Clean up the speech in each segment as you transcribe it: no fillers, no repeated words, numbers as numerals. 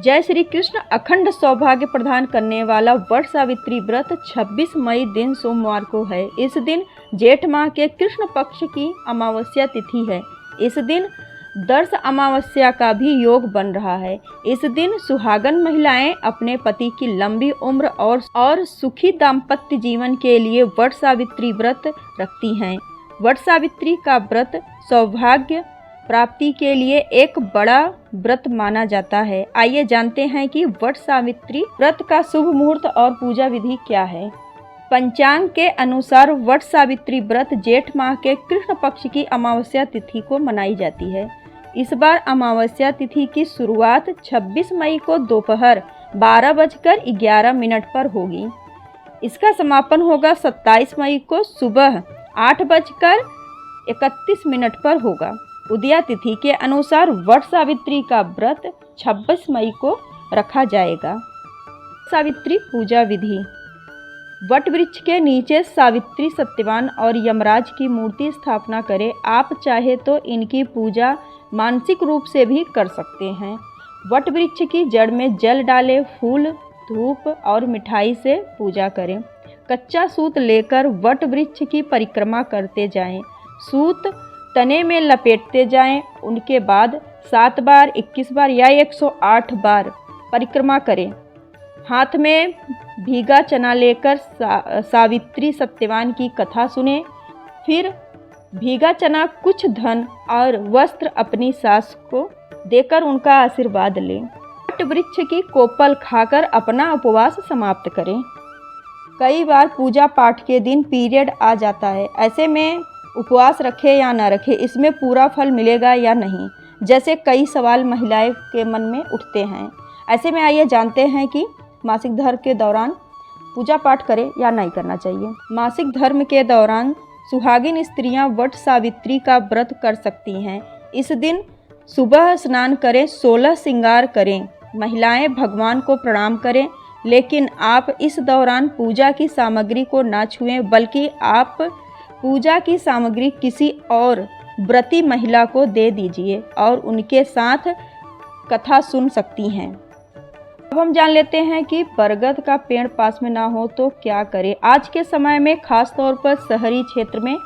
जय श्री कृष्ण। अखंड सौभाग्य प्रदान करने वाला वट सावित्री व्रत 26 मई दिन सोमवार को है। इस दिन जेठ माह के कृष्ण पक्ष की अमावस्या तिथि है। इस दिन दर्श अमावस्या का भी योग बन रहा है। इस दिन सुहागन महिलाएं अपने पति की लंबी उम्र और सुखी दाम्पत्य जीवन के लिए वट सावित्री व्रत रखती हैं। वट सावित्री का व्रत सौभाग्य प्राप्ति के लिए एक बड़ा व्रत माना जाता है। आइए जानते हैं कि वट सावित्री व्रत का शुभ मुहूर्त और पूजा विधि क्या है। पंचांग के अनुसार वट सावित्री व्रत जेठ माह के कृष्ण पक्ष की अमावस्या तिथि को मनाई जाती है। इस बार अमावस्या तिथि की शुरुआत 26 मई को दोपहर 12:11 पर होगी। इसका समापन होगा 27 मई को सुबह 8:31 पर होगा। उदया तिथि के अनुसार वट सावित्री का व्रत 26 मई को रखा जाएगा। सावित्री पूजा विधि। वट वृक्ष के नीचे सावित्री, सत्यवान और यमराज की मूर्ति स्थापना करें। आप चाहे तो इनकी पूजा मानसिक रूप से भी कर सकते हैं। वट वृक्ष की जड़ में जल डालें, फूल, धूप और मिठाई से पूजा करें। कच्चा सूत लेकर वट वृक्ष की परिक्रमा करते जाएं। सूत तने में लपेटते जाएं। उनके बाद 7 बार, 21 बार या 108 बार परिक्रमा करें। हाथ में भीगा चना लेकर सावित्री, सत्यवान की कथा सुने। फिर भीगा चना, कुछ धन और वस्त्र अपनी सास को देकर उनका आशीर्वाद लें। वट वृक्ष की कोपल खाकर अपना उपवास समाप्त करें। कई बार पूजा पाठ के दिन पीरियड आ जाता है। ऐसे में उपवास रखे या ना रखे, इसमें पूरा फल मिलेगा या नहीं, जैसे कई सवाल महिलाएं के मन में उठते हैं। ऐसे में आइए जानते हैं कि मासिक धर्म के दौरान पूजा पाठ करें या नहीं करना चाहिए। मासिक धर्म के दौरान सुहागिन स्त्रियां वट सावित्री का व्रत कर सकती हैं। इस दिन सुबह स्नान करें, 16 श्रृंगार करें, महिलाएं भगवान को प्रणाम करें, लेकिन आप इस दौरान पूजा की सामग्री को ना छुएं, बल्कि आप पूजा की सामग्री किसी और व्रती महिला को दे दीजिए और उनके साथ कथा सुन सकती हैं। अब हम जान लेते हैं कि बरगद का पेड़ पास में ना हो तो क्या करें। आज के समय में खास तौर पर शहरी क्षेत्र में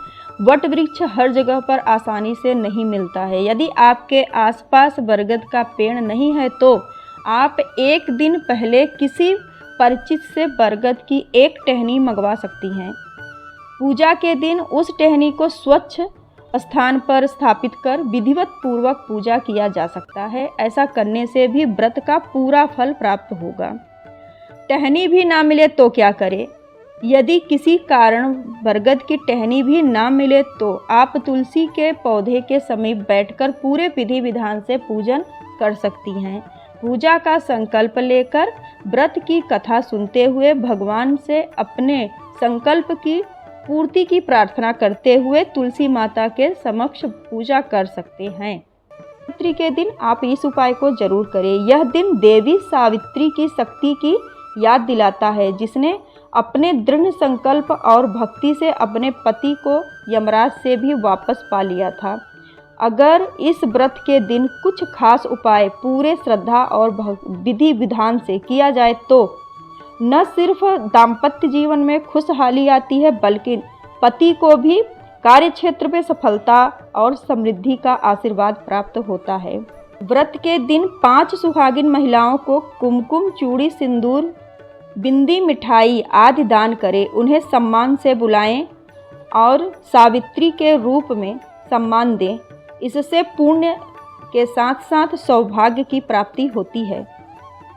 वट वृक्ष हर जगह पर आसानी से नहीं मिलता है। यदि आपके आसपास बरगद का पेड़ नहीं है तो आप एक दिन पहले किसी परिचित से बरगद की एक टहनी मंगवा सकती हैं। पूजा के दिन उस टहनी को स्वच्छ स्थान पर स्थापित कर विधिवत पूर्वक पूजा किया जा सकता है। ऐसा करने से भी व्रत का पूरा फल प्राप्त होगा। टहनी भी ना मिले तो क्या करें। यदि किसी कारण बरगद की टहनी भी ना मिले तो आप तुलसी के पौधे के समीप बैठकर पूरे विधि विधान से पूजन कर सकती हैं। पूजा का संकल्प लेकर व्रत की कथा सुनते हुए भगवान से अपने संकल्प की पूर्ति की प्रार्थना करते हुए तुलसी माता के समक्ष पूजा कर सकते हैं। सावित्री के दिन आप इस उपाय को जरूर करें। यह दिन देवी सावित्री की शक्ति की याद दिलाता है, जिसने अपने दृढ़ संकल्प और भक्ति से अपने पति को यमराज से भी वापस पा लिया था। अगर इस व्रत के दिन कुछ खास उपाय पूरे श्रद्धा और विधि विधान से किया जाए तो न सिर्फ दाम्पत्य जीवन में खुशहाली आती है, बल्कि पति को भी कार्य क्षेत्र में सफलता और समृद्धि का आशीर्वाद प्राप्त होता है। व्रत के दिन 5 सुहागिन महिलाओं को कुमकुम, चूड़ी, सिंदूर, बिंदी, मिठाई आदि दान करें। उन्हें सम्मान से बुलाएं और सावित्री के रूप में सम्मान दें। इससे पुण्य के साथ साथ सौभाग्य की प्राप्ति होती है।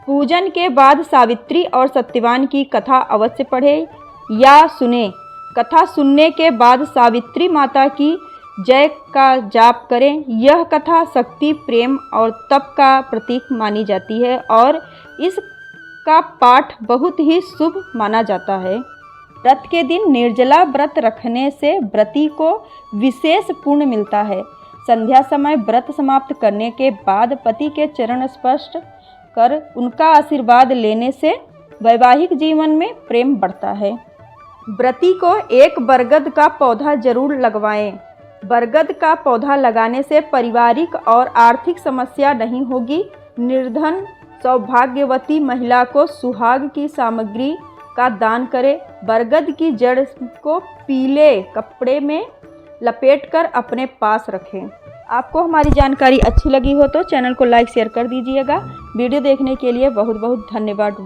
पूजन के बाद सावित्री और सत्यवान की कथा अवश्य पढ़ें या सुने। कथा सुनने के बाद सावित्री माता की जय का जाप करें। यह कथा शक्ति, प्रेम और तप का प्रतीक मानी जाती है और इसका पाठ बहुत ही शुभ माना जाता है। व्रत के दिन निर्जला व्रत रखने से व्रती को विशेष पुण्य मिलता है। संध्या समय व्रत समाप्त करने के बाद पति के चरण स्पर्श कर उनका आशीर्वाद लेने से वैवाहिक जीवन में प्रेम बढ़ता है। व्रती को एक बरगद का पौधा जरूर लगवाएं। बरगद का पौधा लगाने से पारिवारिक और आर्थिक समस्या नहीं होगी। निर्धन सौभाग्यवती महिला को सुहाग की सामग्री का दान करें। बरगद की जड़ को पीले कपड़े में लपेटकर अपने पास रखें। आपको हमारी जानकारी अच्छी लगी हो तो चैनल को लाइक शेयर कर दीजिएगा। वीडियो देखने के लिए बहुत बहुत धन्यवाद।